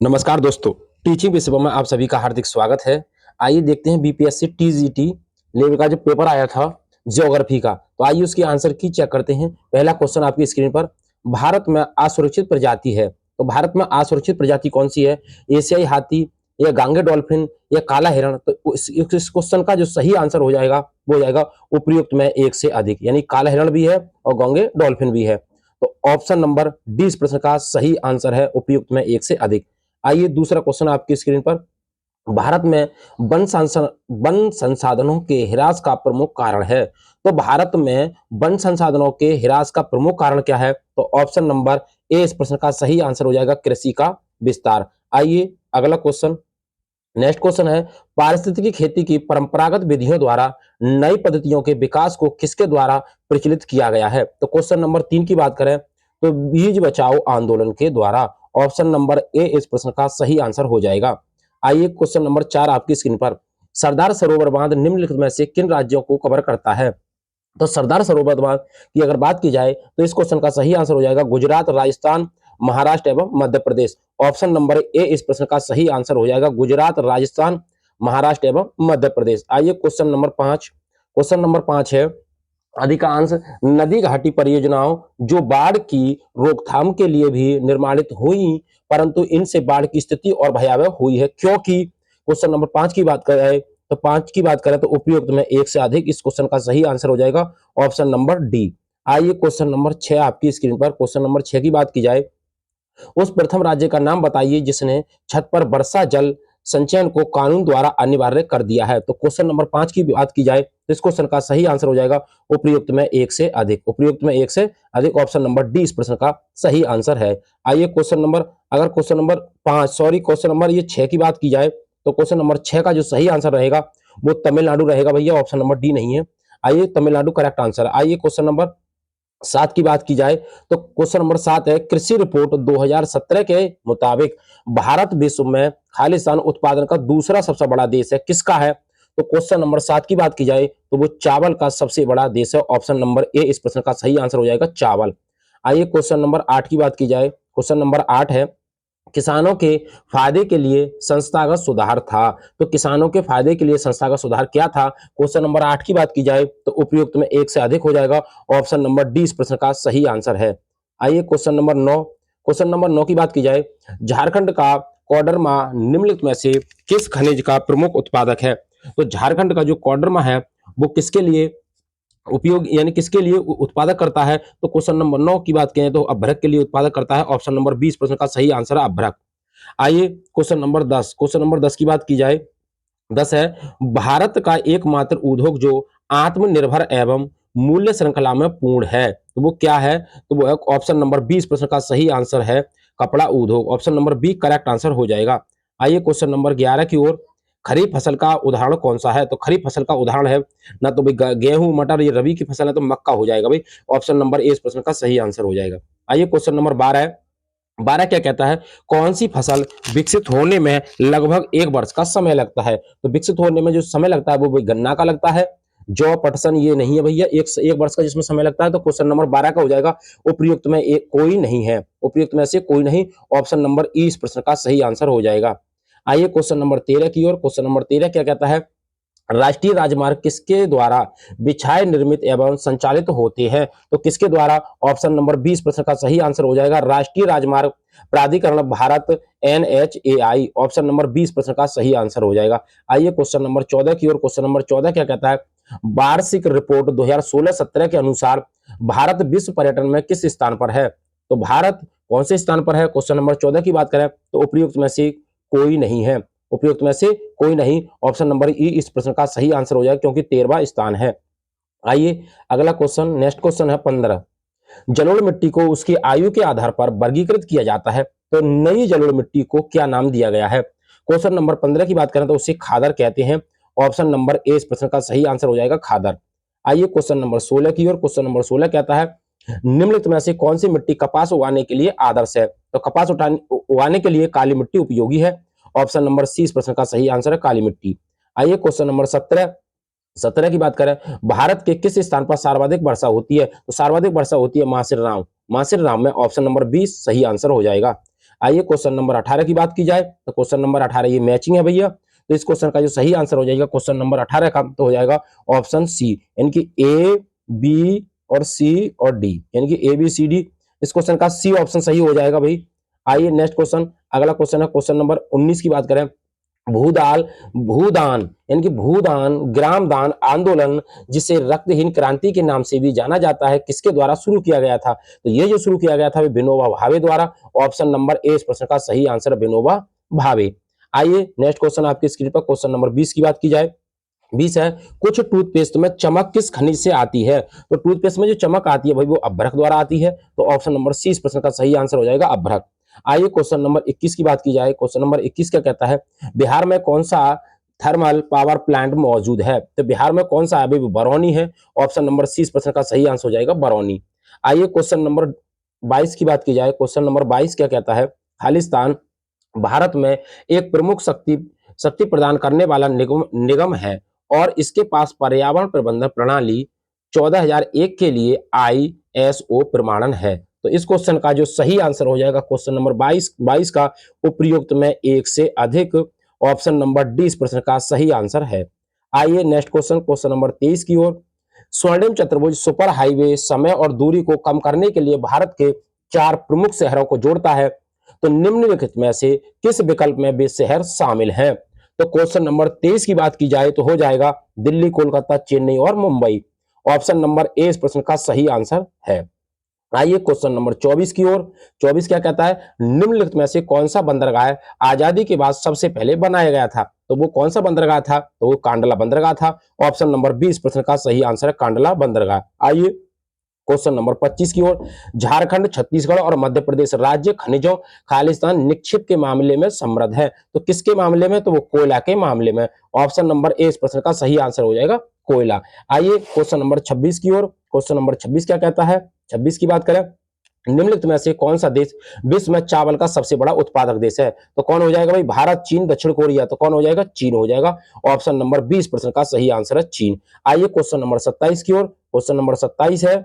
नमस्कार दोस्तों, टीचिंग विषय में आप सभी का हार्दिक स्वागत है। आइए देखते हैं बीपीएससी टीजीटी लेवल का जो पेपर आया था ज्योग्राफी का, तो आइए उसकी आंसर की चेक करते हैं। पहला क्वेश्चन आपकी स्क्रीन पर, भारत में असुरक्षित प्रजाति है, तो भारत में असुरक्षित प्रजाति कौन सी है? एशियाई हाथी या गांगे डॉल्फिन या काला हिरण? तो इस क्वेश्चन का जो सही आंसर हो जाएगा वो हो जाएगा उपयुक्त में एक से अधिक, यानी काला हिरण भी है और गांगे डॉल्फिन भी है। तो ऑप्शन नंबर डी इस प्रश्न का सही आंसर है, उपयुक्त में एक से अधिक। आइए दूसरा क्वेश्चन आपकी स्क्रीन पर, भारत में वन संसाधनों के ह्रास का प्रमुख कारण है, तो भारत में वन संसाधनों के ह्रास का प्रमुख कारण क्या है? तो ऑप्शन नंबर ए इस प्रश्न का सही आंसर हो जाएगा, कृषि का विस्तार। आइए अगला क्वेश्चन, नेक्स्ट क्वेश्चन है, पारिस्थितिकी खेती की परंपरागत विधियों द्वारा नई पद्धतियों के विकास को किसके द्वारा प्रचलित किया गया है? तो क्वेश्चन नंबर 3 की बात करें तो बीज बचाओ आंदोलन के द्वारा। ऑप्शन नंबर ए इस प्रश्न का सही आंसर हो जाएगा। आइए क्वेश्चन नंबर 4 आपकी स्क्रीन पर, सरदार सरोवर बांध निम्नलिखित में से किन राज्यों को कवर करता है? तो सरदार सरोवर बांध की अगर बात की जाए तो इस क्वेश्चन का सही आंसर हो जाएगा गुजरात, राजस्थान, महाराष्ट्र एवं Madhya Pradesh. Option number A इस प्रश्न का सही आंसर हो जाएगा गुजरात, राजस्थान, महाराष्ट्र एवं मध्य प्रदेश। आइए क्वेश्चन नंबर 5, क्वेश्चन नंबर 5 है, अधिकांश नदी घाटी परियोजनाओं जो बाढ़ की रोकथाम के लिए भी निर्माणित हुई, परंतु इनसे बाढ़ की स्थिति और भयावह हुई है, क्योंकि क्वेश्चन नंबर 5 की बात करें तो 5 की बात करें तो उपयुक्त में एक से अधिक, इस क्वेश्चन का सही आंसर हो जाएगा ऑप्शन नंबर डी। आइए क्वेश्चन नंबर 6 आपकी स्क्रीन पर, क्वेश्चन नंबर 6 की बात की जाए, उस प्रथम राज्य का नाम बताइए जिसने छत पर वर्षा जल संचयन को कानून द्वारा अनिवार्य कर दिया है। तो क्वेश्चन नंबर 5 की बात की जाए तो इस क्वेश्चन का सही आंसर हो जाएगा उपयुक्त में एक से अधिक, उपयुक्त में एक से अधिक, ऑप्शन नंबर डी इस प्रश्न का सही आंसर है। आइए क्वेश्चन नंबर, अगर question number 5 sorry question number ये 6 की बात की जाए तो क्वेश्चन नंबर 6 का जो सही आंसर रहेगा वो तमिलनाडु रहेगा भैया, ऑप्शन नंबर डी नहीं है। आइए तमिलनाडु करेक्ट आंसर। आइए क्वेश्चन नंबर 7 की बात की जाए तो क्वेश्चन नंबर 7 है, कृषि रिपोर्ट 2017 के मुताबिक भारत विश्व में खालिस्तान उत्पादन का दूसरा सबसे बड़ा देश है, किसका है? तो क्वेश्चन नंबर 7 की बात की जाए तो वो चावल का सबसे बड़ा देश है, ऑप्शन नंबर ए इस प्रश्न का सही आंसर हो जाएगा चावल। आइए क्वेश्चन नंबर 8 की बात की जाए, क्वेश्चन नंबर 8 है, किसानों के फायदे के लिए संस्थागत सुधार था, तो किसानों के फायदे के लिए संस्थागत सुधार क्या था? क्वेश्चन नंबर 8 की बात की जाए तो उपयुक्त में एक से अधिक हो जाएगा, ऑप्शन नंबर डी इस प्रश्न का सही आंसर है। आइए क्वेश्चन नंबर 9, क्वेश्चन नंबर 9 की बात की जाए, झारखंड का कोडरमा निम्नलिखित में से किस खनिज का प्रमुख उत्पादक है? तो झारखंड का जो कोडरमा है वो किसके लिए उपयोग यानी किसके लिए उत्पादक करता है? तो क्वेश्चन नंबर 9 की बात करें तो अभ्रक के लिए उत्पादक करता है, ऑप्शन नंबर 20 प्रश्न का सही आंसर है अभ्रक। आइए क्वेश्चन नंबर 10, क्वेश्चन नंबर 10 की बात की जाए, 10 है, भारत का एकमात्र उद्योग जो आत्मनिर्भर एवं मूल्य श्रृंखला में पूर्ण है, तो वो क्या है? तो वो ऑप्शन नंबर 20 प्रश्न का सही आंसर है कपड़ा उद्योग, option number B correct answer हो जाएगा। आइए क्वेश्चन नंबर 11 की ओर, खरीफ फसल का उदाहरण कौन सा है? तो खरीफ फसल का उदाहरण है ना तो भाई गेहूं, मटर, ये रबी की फसल है तो मक्का हो जाएगा भाई, ऑप्शन नंबर ए इस प्रश्न का सही आंसर हो जाएगा। आइए क्वेश्चन नंबर 12 है, 12 क्या कहता है, कौन सी फसल विकसित होने में लगभग 1 वर्ष का समय लगता है? तो विकसित होने में जो समय लगता है वो गन्ना का लगता है, जौ, पटसन ये नहीं है भैया, एक वर्ष का जिसमें समय लगता है, तो क्वेश्चन नंबर 12 का हो जाएगा उपयुक्त में एक कोई नहीं है, उपयुक्त में से कोई नहीं, ऑप्शन नंबर ई इस प्रश्न का सही आंसर हो जाएगा। आइए क्वेश्चन नंबर 13 की ओर, क्वेश्चन नंबर 13 क्या कहता है, राष्ट्रीय राजमार्ग किसके द्वारा बिछाए, निर्मित एवं संचालित होते हैं? तो किसके द्वारा? ऑप्शन नंबर 20 प्रश्न का सही आंसर हो जाएगा राष्ट्रीय राजमार्ग प्राधिकरण भारत, NHAI, ऑप्शन नंबर 20 प्रश्न का सही आंसर हो जाएगा। आइए क्वेश्चन नंबर 14 की ओर, क्वेश्चन नंबर 14 क्या कहता है, वार्षिक रिपोर्ट 2016-17 के अनुसार भारत विश्व पर्यटन में किस स्थान पर है? तो भारत कौन से स्थान पर है? क्वेश्चन नंबर 14 की बात करें तो उपयुक्त में से कोई नहीं है, उपयुक्त में से कोई नहीं, ऑप्शन नंबर ई इस प्रश्न का सही आंसर हो जाएगा क्योंकि 13वां स्थान है। आइए अगला क्वेश्चन, नेक्स्ट क्वेश्चन है 15, जलोढ़ मिट्टी को उसकी आयु के आधार पर वर्गीकृत किया जाता है, तो नई जलोढ़ मिट्टी को क्या नाम दिया गया है? क्वेश्चन नंबर 15 की बात करें तो उसे खादर कहते हैं, ऑप्शन नंबर ए इस प्रश्न का सही आंसर हो जाएगा खादर। आइए क्वेश्चन नंबर 16 की ओर, क्वेश्चन नंबर 16 कहता है, निम्नलिखित में से कौन सी मिट्टी कपास उगाने के लिए आदर्श है? तो कपास उगाने के लिए काली मिट्टी उपयोगी है, ऑप्शन नंबर सी इस प्रश्न का सही आंसर है काली मिट्टी। आइए क्वेश्चन नंबर 17 की बात करें, भारत के किस स्थान पर सर्वाधिक वर्षा होती है? तो सर्वाधिक वर्षा होती है मासिर राम में, ऑप्शन नंबर 20 सही आंसर हो जाएगा। आइए क्वेश्चन नंबर 18 की बात की जाए तो क्वेश्चन नंबर 18 ये मैचिंग है भैया। तो इस क्वेश्चन का जो सही आंसर हो जाएगा क्वेश्चन नंबर 18 का तो हो जाएगा ऑप्शन सी, यानी कि ए बी और सी और डी, यानी कि ए बी सी डी। इस क्वेश्चन का सी ऑप्शन सही हो जाएगा भाई। आइए नेक्स्ट क्वेश्चन, अगला क्वेश्चन है क्वेश्चन नंबर 19 की बात करें। भूदान भूदान यानी कि भूदान ग्राम दान आंदोलन, जिसे रक्तहीन क्रांति के नाम से भी जाना जाता है, किसके द्वारा शुरू किया गया था? तो ये जो शुरू किया गया था विनोबा भावे द्वारा। ऑप्शन नंबर ए इस प्रश्न का सही आंसर है विनोबा भावे। आइए नेक्स्ट क्वेश्चन आपकी स्क्रीन पर क्वेश्चन नंबर 20 की बात की जाए। 20 है, कुछ टूथपेस्ट में चमक किस खनिज से आती है? तो टूथपेस्ट में जो चमक आती है भाई वो अभ्रक द्वारा आती है। तो ऑप्शन नंबर सी इस प्रश्न का सही आंसर हो जाएगा अभ्रक। आइए क्वेश्चन नंबर 21 की बात की जाए। क्वेश्चन नंबर 21 क्या कहता है? बिहार में कौन सा थर्मल पावर प्लांट मौजूद है? तो बिहार में कौन सा है भाई? बरौनी है। ऑप्शन नंबर सी इस प्रश्न का सही आंसर हो जाएगा बरौनी। आइए क्वेश्चन नंबर 22 की बात की जाए। क्वेश्चन नंबर 22 क्या कहता है? खालिस्तान भारत में एक प्रमुख शक्ति प्रदान करने वाला निगम है और इसके पास पर्यावरण प्रबंधन प्रणाली 14001 के लिए ISO प्रमाणन है। तो इस क्वेश्चन का जो सही आंसर हो जाएगा क्वेश्चन नंबर 22 का उपयुक्त में एक से अधिक, ऑप्शन नंबर डी इस प्रश्न का सही आंसर है। आइए नेक्स्ट क्वेश्चन, क्वेश्चन नंबर 23 की ओर। स्वर्णिम चतुर्भुज सुपर हाईवे समय और दूरी को कम करने के लिए भारत के 4 प्रमुख शहरों को जोड़ता है। तो निम्नलिखित में से किस विकल्प में वे शहर शामिल हैं? तो क्वेश्चन नंबर 23 की बात की जाए तो हो जाएगा दिल्ली, कोलकाता, चेन्नई और मुंबई। ऑप्शन नंबर ए इस प्रश्न का सही आंसर है। आइए क्वेश्चन नंबर 24 की ओर। 24 क्या कहता है? निम्नलिखित में से कौन सा बंदरगाह आजादी के बाद सबसे पहले बनाया गया था? तो वो कौन सा बंदरगाह था? तो वो कांडला बंदरगाह था। ऑप्शन नंबर बी इस प्रश्न का सही आंसर है कांडला बंदरगाह। आइए क्वेश्चन नंबर 25 की ओर। झारखंड, छत्तीसगढ़ और मध्य प्रदेश राज्य खनिजों खालिस्तान निक्षेप के मामले में समृद्ध है। तो किसके मामले में? तो वो कोयला के मामले में। ऑप्शन नंबर ए इस प्रश्न का सही आंसर हो जाएगा कोयला। आइए क्वेश्चन नंबर 26 की ओर। क्वेश्चन नंबर 26 क्या कहता है? 26 की बात करें, निम्नलिखित में से कौन सा देश विश्व में चावल का सबसे बड़ा उत्पादक देश है? तो कौन हो जाएगा भाई? भारत, चीन, दक्षिण कोरिया। तो कौन हो जाएगा? चीन हो जाएगा। ऑप्शन नंबर बी इस प्रश्न का सही आंसर है चीन। आइए क्वेश्चन नंबर 27 की ओर। क्वेश्चन नंबर 27 है,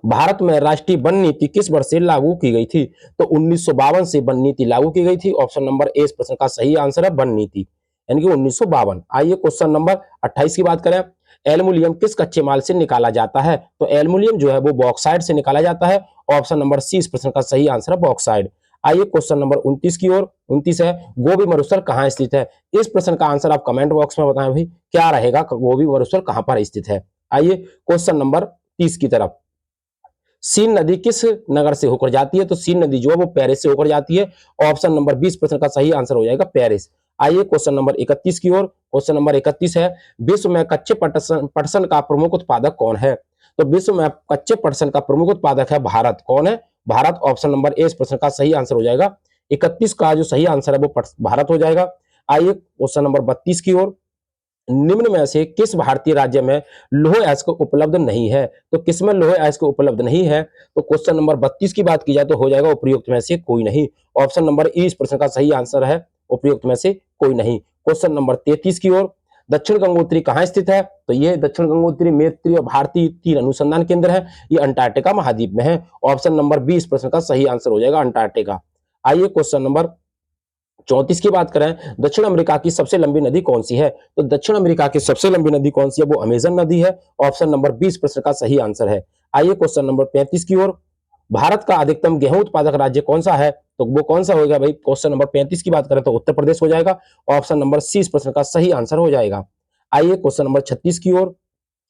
भारत में राष्ट्रीय वन नीति किस वर्ष से लागू की गई थी? तो 1952 से वन नीति लागू की गई थी। ऑप्शन नंबर ए इस प्रश्न का सही आंसर है वन नीति, यानी कि 1952। आइए क्वेश्चन नंबर 28 की बात करें। एल्युमिनियम किस कच्चे माल से निकाला जाता है? तो एल्युमिनियम जो है वो बॉक्साइड से निकाला जाता है। ऑप्शन नंबर सी इस प्रश्न का सही आंसर है बॉक्साइड। आइए क्वेश्चन नंबर 29 की ओर। 29 है, गोबी मरुस्थल कहाँ स्थित है? इस प्रश्न का आंसर आप कमेंट बॉक्स में बताएं भाई, क्या रहेगा? गोबी मरुस्थल कहाँ पर स्थित है? आइए क्वेश्चन नंबर 30 की तरफ। सीन नदी किस नगर से होकर जाती है? तो सीन नदी जो है वो पेरिस से होकर जाती है। ऑप्शन नंबर 20 प्रश्न का सही आंसर हो जाएगा पेरिस। आइए क्वेश्चन नंबर 31 की ओर। क्वेश्चन नंबर 31 है, विश्व में कच्चे पटसन का प्रमुख उत्पादक कौन है? तो विश्व में कच्चे पटसन का प्रमुख उत्पादक है भारत। कौन है? भारत। ऑप्शन नंबर ए इस प्रश्न का सही आंसर हो जाएगा। 31 का जो सही आंसर है वो भारत हो जाएगा। आइए क्वेश्चन नंबर 32 की ओर। निम्न में से किस भारतीय राज्य में लौह अयस्क उपलब्ध नहीं है? तो किसमें लौह अयस्क उपलब्ध नहीं है? तो क्वेश्चन नंबर 32 की बात की जाए तो हो जाएगा उपयुक्त में से कोई नहीं। ऑप्शन नंबर ई इस प्रश्न का सही आंसर है उपयुक्त में से कोई नहीं। क्वेश्चन नंबर 33 की ओर। दक्षिण गंगोत्री कहाँ स्थित है? तो ये दक्षिण गंगोत्री मैत्री और भारतीय तीर अनुसंधान केंद्र है। ये अंटार्कटिका महाद्वीप में है। ऑप्शन नंबर बी इस प्रश्न का सही आंसर हो जाएगा अंटार्कटिका। आइए क्वेश्चन नंबर 34 की बात करें, दक्षिण अमेरिका की सबसे लंबी नदी कौन सी है? तो दक्षिण अमेरिका की सबसे लंबी नदी कौन सी है? वो अमेजन नदी है। ऑप्शन नंबर 20 प्रश्न का सही आंसर है। आइए क्वेश्चन नंबर 35 की ओर। भारत का अधिकतम गेहूं उत्पादक राज्य कौन सा है? तो वो कौन सा होगा भाई? क्वेश्चन नंबर 35 की बात करें तो उत्तर प्रदेश हो जाएगा। ऑप्शन नंबर सी इस प्रश्न का सही आंसर हो जाएगा। आइए क्वेश्चन नंबर 36 की ओर।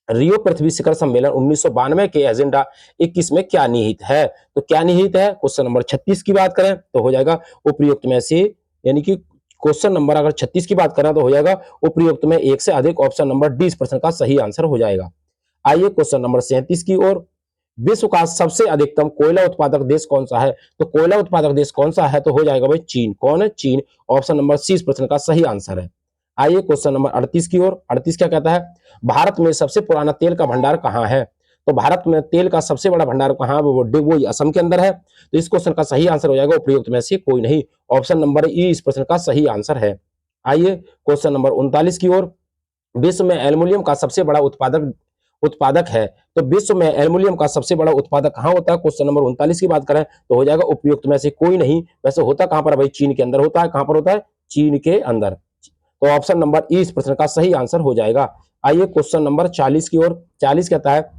रियो पृथ्वी शिखर सम्मेलन 1992 के एजेंडा 21 में क्या निहित है? तो क्या निहित है? क्वेश्चन नंबर 36 की बात करें तो हो जाएगा उपयुक्त में से, यानी कि क्वेश्चन नंबर अगर 36 की बात करें तो हो जाएगा उपयुक्त में एक से अधिक। ऑप्शन नंबर डी इस प्रश्न का सही आंसर हो जाएगा। आइए क्वेश्चन नंबर 37 की ओर। विश्व का सबसे अधिकतम कोयला उत्पादक देश कौन सा है? तो कोयला उत्पादक देश कौन सा है? तो हो जाएगा भाई चीन। कौन है? चीन। ऑप्शन नंबर सी इस प्रश्न का सही आंसर है। आइए क्वेश्चन नंबर 38 की ओर। 38 क्या कहता है? भारत में सबसे पुराना तेल का भंडार कहाँ है? तो भारत में तेल का सबसे बड़ा भंडार कहाँ है? वो असम के अंदर है। तो इस क्वेश्चन का सही आंसर हो जाएगा उपयुक्त में से कोई नहीं। ऑप्शन नंबर ई इस प्रश्न का सही आंसर है। आइए क्वेश्चन नंबर 39 की ओर। विश्व में एल्युमिनियम का सबसे बड़ा उत्पादक है। तो विश्व में एल्युमिनियम का सबसे बड़ा उत्पादक कहाँ होता है? क्वेश्चन नंबर 39 की बात करें तो हो जाएगा उपयुक्त में से कोई नहीं। वैसे होता कहाँ पर है भाई? चीन के अंदर होता है। कहाँ पर होता है? चीन के अंदर। तो ऑप्शन नंबर ई इस प्रश्न का सही आंसर हो जाएगा। आइए क्वेश्चन नंबर 40 की ओर। 40 कहता है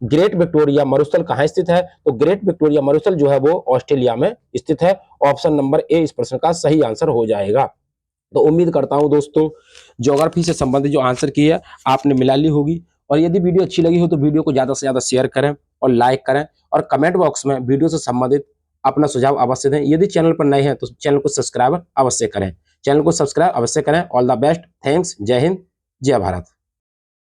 ग्रेट विक्टोरिया मरुस्थल कहाँ स्थित है? तो ग्रेट विक्टोरिया मरुस्थल जो है वो ऑस्ट्रेलिया में स्थित है। ऑप्शन नंबर ए इस प्रश्न का सही आंसर हो जाएगा। तो उम्मीद करता हूं दोस्तों ज्योग्राफी से संबंधित जो आंसर की है आपने मिला ली होगी। और यदि वीडियो अच्छी लगी हो तो वीडियो को ज्यादा से ज्यादा शेयर करें और लाइक करें, और कमेंट बॉक्स में वीडियो से संबंधित अपना सुझाव अवश्य दें। यदि चैनल पर नए हैं तो चैनल को सब्सक्राइब अवश्य करें। चैनल को सब्सक्राइब अवश्य करें। ऑल द बेस्ट, थैंक्स, जय हिंद, जय भारत।